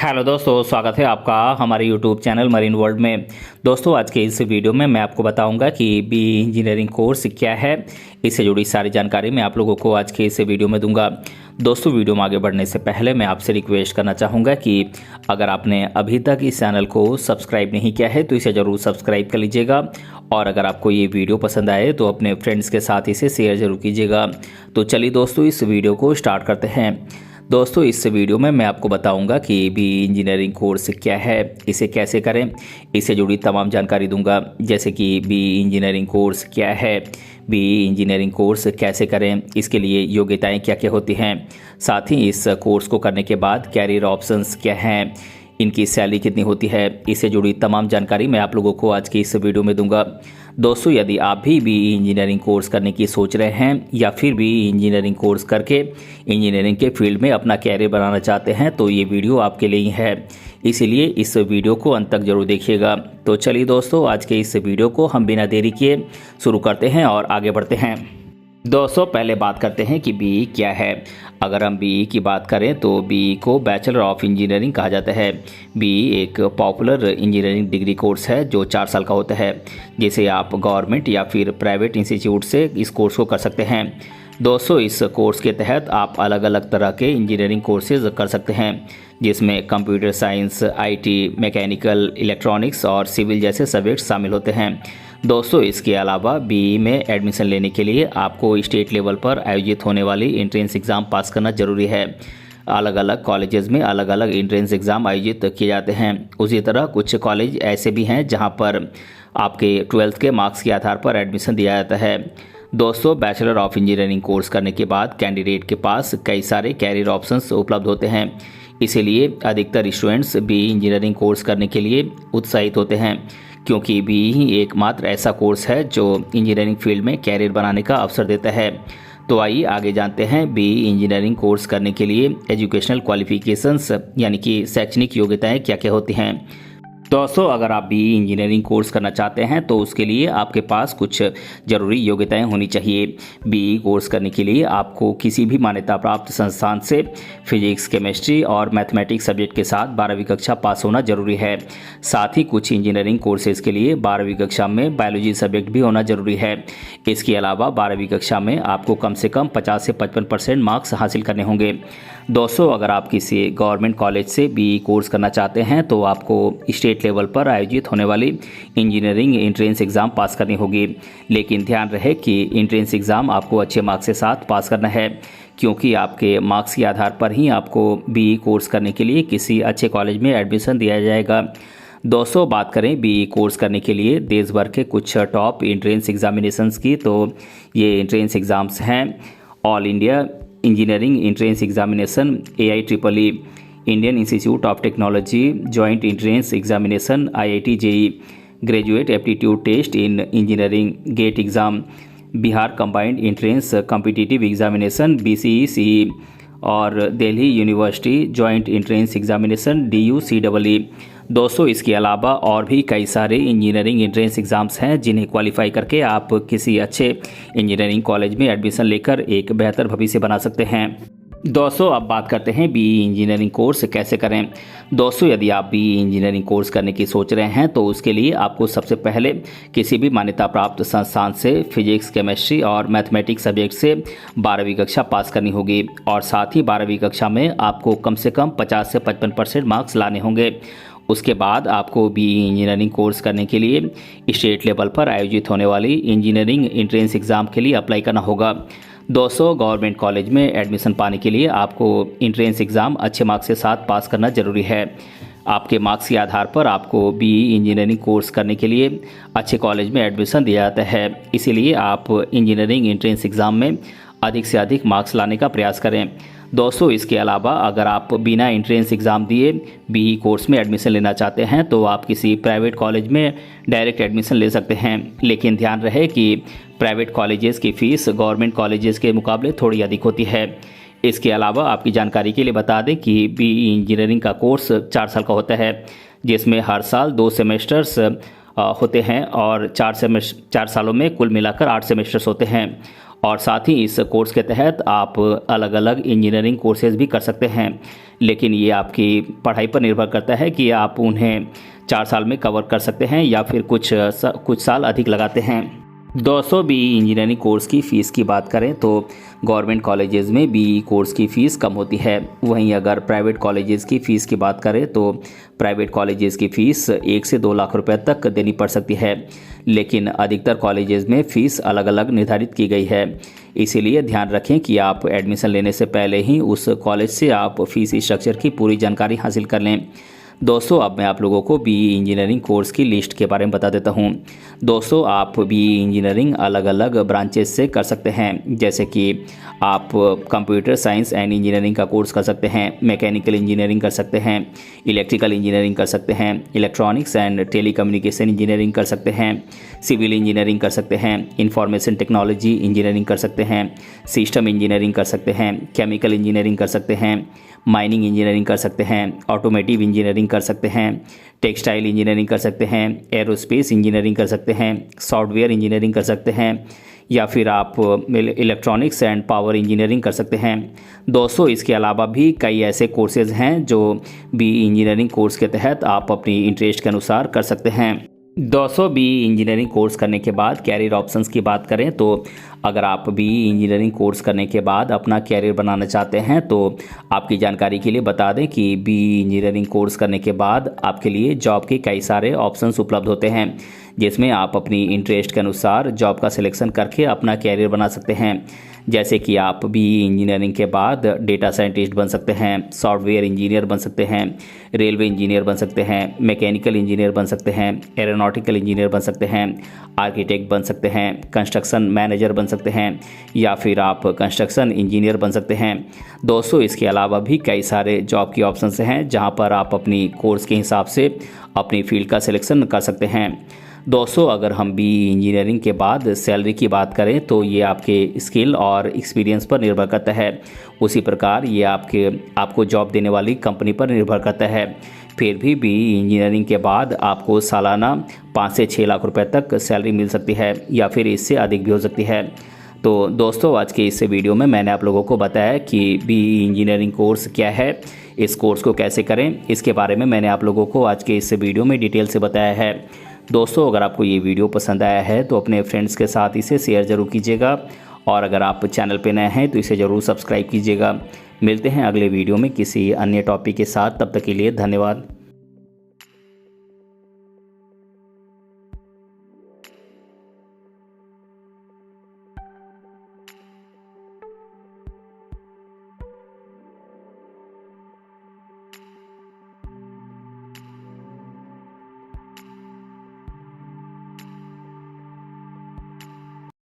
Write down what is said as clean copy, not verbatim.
Hello दोस्तों, स्वागत है आपका हमारे यूट्यूब चैनल मरीन वर्ल्ड में। दोस्तों, आज के इस वीडियो में मैं आपको बताऊंगा कि बी इंजीनियरिंग कोर्स क्या है। इससे जुड़ी सारी जानकारी मैं आप लोगों को आज के इस वीडियो में दूंगा। दोस्तों, वीडियो में आगे बढ़ने से पहले मैं आपसे रिक्वेस्ट करना चाहूँगा कि अगर आपने अभी तक इस चैनल को सब्सक्राइब नहीं किया है तो इसे ज़रूर सब्सक्राइब कर लीजिएगा, और अगर आपको ये वीडियो पसंद आए तो अपने फ्रेंड्स के साथ इसे शेयर ज़रूर कीजिएगा। तो चलिए दोस्तों, इस वीडियो को स्टार्ट करते हैं। दोस्तों, इस वीडियो में मैं आपको बताऊंगा कि बी इंजीनियरिंग कोर्स क्या है, इसे कैसे करें, इससे जुड़ी तमाम जानकारी दूंगा। जैसे कि बी इंजीनियरिंग कोर्स क्या है, बी इंजीनियरिंग कोर्स कैसे करें, इसके लिए योग्यताएं क्या क्या होती हैं, साथ ही इस कोर्स को करने के बाद कैरियर ऑप्शंस क्या हैं, इनकी सैलरी कितनी होती है, इससे जुड़ी तमाम जानकारी मैं आप लोगों को आज की इस वीडियो में दूंगा। दोस्तों, यदि आप भी बी इंजीनियरिंग कोर्स करने की सोच रहे हैं या फिर भी इंजीनियरिंग कोर्स करके इंजीनियरिंग के फील्ड में अपना कैरियर बनाना चाहते हैं तो ये वीडियो आपके लिए ही है, इसीलिए इस वीडियो को अंत तक जरूर देखिएगा। तो चलिए दोस्तों, आज के इस वीडियो को हम बिना देरी किए शुरू करते हैं और आगे बढ़ते हैं। दोस्तों, पहले बात करते हैं कि बी क्या है। अगर हम बी की बात करें तो बी को बैचलर ऑफ इंजीनियरिंग कहा जाता है। बी एक पॉपुलर इंजीनियरिंग डिग्री कोर्स है जो 4 साल का होता है, जिसे आप गवर्नमेंट या फिर प्राइवेट इंस्टीट्यूट से इस कोर्स को कर सकते हैं। दोस्तों, इस कोर्स के तहत आप अलग अलग तरह के इंजीनियरिंग कोर्सेज कर सकते हैं, जिसमें computer science, IT, mechanical, electronics और सिविल जैसे सब्जेक्ट शामिल होते हैं। दोस्तों, इसके अलावा बी में एडमिशन लेने के लिए आपको स्टेट लेवल पर आयोजित होने वाली एंट्रेंस एग्ज़ाम पास करना जरूरी है। अलग अलग कॉलेजेस में अलग अलग एंट्रेंस एग्ज़ाम आयोजित किए जाते हैं। उसी तरह कुछ कॉलेज ऐसे भी हैं जहां पर आपके 12th के मार्क्स के आधार पर एडमिशन दिया जाता है। दोस्तों, बैचलर ऑफ इंजीनियरिंग कोर्स करने के बाद कैंडिडेट के पास कई सारे कैरियर ऑप्शंस उपलब्ध होते हैं, इसीलिए अधिकतर स्टूडेंट्स बी इंजीनियरिंग कोर्स करने के लिए उत्साहित होते हैं, क्योंकि बी ही एकमात्र ऐसा कोर्स है जो इंजीनियरिंग फील्ड में कैरियर बनाने का अवसर देता है। तो आइए आगे जानते हैं बी इंजीनियरिंग कोर्स करने के लिए एजुकेशनल क्वालिफिकेशंस यानी कि शैक्षणिक योग्यताएं क्या क्या होती हैं। दोस्तों, अगर आप बी इंजीनियरिंग कोर्स करना चाहते हैं तो उसके लिए आपके पास कुछ ज़रूरी योग्यताएं होनी चाहिए। बी कोर्स करने के लिए आपको किसी भी मान्यता प्राप्त संस्थान से फिजिक्स, केमिस्ट्री और मैथमेटिक्स सब्जेक्ट के साथ 12वीं कक्षा पास होना जरूरी है। साथ ही कुछ इंजीनियरिंग कोर्सेज के लिए 12वीं कक्षा में बायोलॉजी सब्जेक्ट भी होना जरूरी है। इसके अलावा 12वीं कक्षा में आपको कम से कम 50 से 55% मार्क्स हासिल करने होंगे। दोस्तों, अगर आप किसी गवर्नमेंट कॉलेज से बी कोर्स करना चाहते हैं तो आपको स्टेट लेवल पर आयोजित होने वाली इंजीनियरिंग एंट्रेंस एग्ज़ाम पास करनी होगी। लेकिन ध्यान रहे कि एंट्रेंस एग्ज़ाम आपको अच्छे मार्क्स के साथ पास करना है, क्योंकि आपके मार्क्स के आधार पर ही आपको बी कोर्स करने के लिए किसी अच्छे कॉलेज में एडमिशन दिया जाएगा। दोस्तों, बात करें बी कोर्स करने के लिए देश भर के कुछ टॉप एंट्रेंस एग्जामिनेशंस की, तो ये एंट्रेंस एग्ज़ाम्स हैं all India engineering entrance examination, AIEEE, Indian Institute of Technology joint entrance examination, IIT JEE, graduate aptitude test in engineering gate exam, Bihar combined entrance competitive examination BCE और Delhi university joint entrance examination DUCEE। दोस्तों, इसके अलावा और भी कई सारे engineering entrance exams हैं जिन्हें क्वालिफाई करके आप किसी अच्छे इंजीनियरिंग कॉलेज में एडमिशन लेकर एक बेहतर भविष्य बना सकते हैं। दोस्तों, अब बात करते हैं बी इंजीनियरिंग कोर्स कैसे करें। दोस्तों, यदि आप बी इंजीनियरिंग कोर्स करने की सोच रहे हैं तो उसके लिए आपको सबसे पहले किसी भी मान्यता प्राप्त संस्थान से फिजिक्स, केमिस्ट्री और मैथमेटिक्स सब्जेक्ट से 12वीं कक्षा पास करनी होगी, और साथ ही 12वीं कक्षा में आपको कम से कम 50 से 55% मार्क्स लाने होंगे। उसके बाद आपको बी इंजीनियरिंग कोर्स करने के लिए स्टेट लेवल पर आयोजित होने वाली इंजीनियरिंग एंट्रेंस एग्ज़ाम के लिए अप्लाई करना होगा। दोस्तों, गवर्नमेंट कॉलेज में एडमिशन पाने के लिए आपको एंट्रेंस एग्ज़ाम अच्छे मार्क्स के साथ पास करना जरूरी है। आपके मार्क्स के आधार पर आपको बी इंजीनियरिंग कोर्स करने के लिए अच्छे कॉलेज में एडमिशन दिया जाता है, इसीलिए आप इंजीनियरिंग एंट्रेंस एग्ज़ाम में अधिक से अधिक मार्क्स लाने का प्रयास करें। दोस्तों, इसके अलावा अगर आप बिना एंट्रेंस एग्ज़ाम दिए बी कोर्स में एडमिशन लेना चाहते हैं तो आप किसी प्राइवेट कॉलेज में डायरेक्ट एडमिशन ले सकते हैं, लेकिन ध्यान रहे कि प्राइवेट कॉलेजेस की फ़ीस गवर्नमेंट कॉलेजेस के मुकाबले थोड़ी अधिक होती है। इसके अलावा आपकी जानकारी के लिए बता दें कि बी इंजीनियरिंग का कोर्स 4 साल का होता है, जिसमें हर साल 2 सेमेस्टर्स होते हैं और 4 सालों में कुल मिलाकर 8 सेमेस्टर्स होते हैं। और साथ ही इस कोर्स के तहत आप अलग अलग इंजीनियरिंग कोर्सेज भी कर सकते हैं, लेकिन ये आपकी पढ़ाई पर निर्भर करता है कि आप उन्हें 4 साल में कवर कर सकते हैं या फिर कुछ साल अधिक लगाते हैं। दोस्तों, बीई इंजीनियरिंग कोर्स की फ़ीस की बात करें तो गवर्नमेंट कॉलेजेस में बीई कोर्स की फ़ीस कम होती है। वहीं अगर प्राइवेट कॉलेजेस की फ़ीस की बात करें तो प्राइवेट कॉलेजेस की फ़ीस 1 से 2 लाख रुपए तक देनी पड़ सकती है, लेकिन अधिकतर कॉलेजेस में फ़ीस अलग अलग निर्धारित की गई है। इसीलिए ध्यान रखें कि आप एडमिशन लेने से पहले ही उस कॉलेज से आप फ़ीस स्ट्रक्चर की पूरी जानकारी हासिल कर लें। दोस्तों, अब मैं आप लोगों को बीई इंजीनियरिंग कोर्स की लिस्ट के बारे में बता देता हूं। दोस्तों, आप बीई इंजीनियरिंग अलग अलग ब्रांचेस से कर सकते हैं, जैसे कि आप कंप्यूटर साइंस एंड इंजीनियरिंग का कोर्स कर सकते हैं, मैकेनिकल इंजीनियरिंग कर सकते हैं, इलेक्ट्रिकल इंजीनियरिंग कर सकते हैं, इलेक्ट्रॉनिक्स एंड टेलीकम्युनिकेशन इंजीनियरिंग कर सकते हैं, सिविल इंजीनियरिंग कर सकते हैं, इंफॉर्मेशन टेक्नोलॉजी इंजीनियरिंग कर सकते हैं, सिस्टम इंजीनियरिंग कर सकते हैं, केमिकल इंजीनियरिंग कर सकते हैं, माइनिंग इंजीनियरिंग कर सकते हैं, ऑटोमेटिव इंजीनियरिंग कर सकते हैं, टेक्सटाइल इंजीनियरिंग कर सकते हैं, एरोस्पेस इंजीनियरिंग कर सकते हैं, सॉफ्टवेयर इंजीनियरिंग कर सकते हैं, या फिर आप इलेक्ट्रॉनिक्स एंड पावर इंजीनियरिंग कर सकते हैं। दोस्तों, इसके अलावा भी कई ऐसे कोर्सेज हैं जो बीई इंजीनियरिंग कोर्स के तहत आप अपनी इंटरेस्ट के अनुसार कर सकते हैं। दोस्तों, बीई इंजीनियरिंग कोर्स करने के बाद कैरियर ऑप्शंस की बात करें तो अगर आप बीई इंजीनियरिंग कोर्स करने के बाद अपना कैरियर बनाना चाहते हैं तो आपकी जानकारी के लिए बता दें कि बीई इंजीनियरिंग कोर्स करने के बाद आपके लिए जॉब के कई सारे ऑप्शंस उपलब्ध होते हैं, जिसमें आप अपनी इंटरेस्ट के अनुसार जॉब का सिलेक्शन करके अपना कैरियर बना सकते हैं। जैसे कि आप बीई इंजीनियरिंग के बाद डेटा साइंटिस्ट बन सकते हैं, सॉफ्टवेयर इंजीनियर बन सकते हैं, रेलवे इंजीनियर बन सकते हैं, मैकेनिकल इंजीनियर बन सकते हैं, एरोनॉटिकल इंजीनियर बन सकते हैं, आर्किटेक्ट बन सकते हैं, कंस्ट्रक्शन मैनेजर बन सकते हैं, या फिर आप कंस्ट्रक्शन इंजीनियर बन सकते हैं। दोस्तों, इसके अलावा भी कई सारे जॉब की ऑप्शंस हैं जहां पर आप अपनी कोर्स के हिसाब से अपनी फील्ड का सिलेक्शन कर सकते हैं। दोस्तों, अगर हम बीई इंजीनियरिंग के बाद सैलरी की बात करें तो ये आपके स्किल और एक्सपीरियंस पर निर्भर करता है। उसी प्रकार ये आपको जॉब देने वाली कंपनी पर निर्भर करता है। फिर भी बीई इंजीनियरिंग के बाद आपको सालाना 5 से 6 लाख रुपए तक सैलरी मिल सकती है, या फिर इससे अधिक भी हो सकती है। तो दोस्तों, आज के इस वीडियो में मैंने आप लोगों को बताया कि बीई इंजीनियरिंग कोर्स क्या है, इस कोर्स को कैसे करें, इसके बारे में मैंने आप लोगों को आज के इस वीडियो में डिटेल से बताया है। दोस्तों, अगर आपको ये वीडियो पसंद आया है तो अपने फ्रेंड्स के साथ इसे शेयर ज़रूर कीजिएगा, और अगर आप चैनल पर नए हैं तो इसे ज़रूर सब्सक्राइब कीजिएगा। मिलते हैं अगले वीडियो में किसी अन्य टॉपिक के साथ, तब तक के लिए धन्यवाद।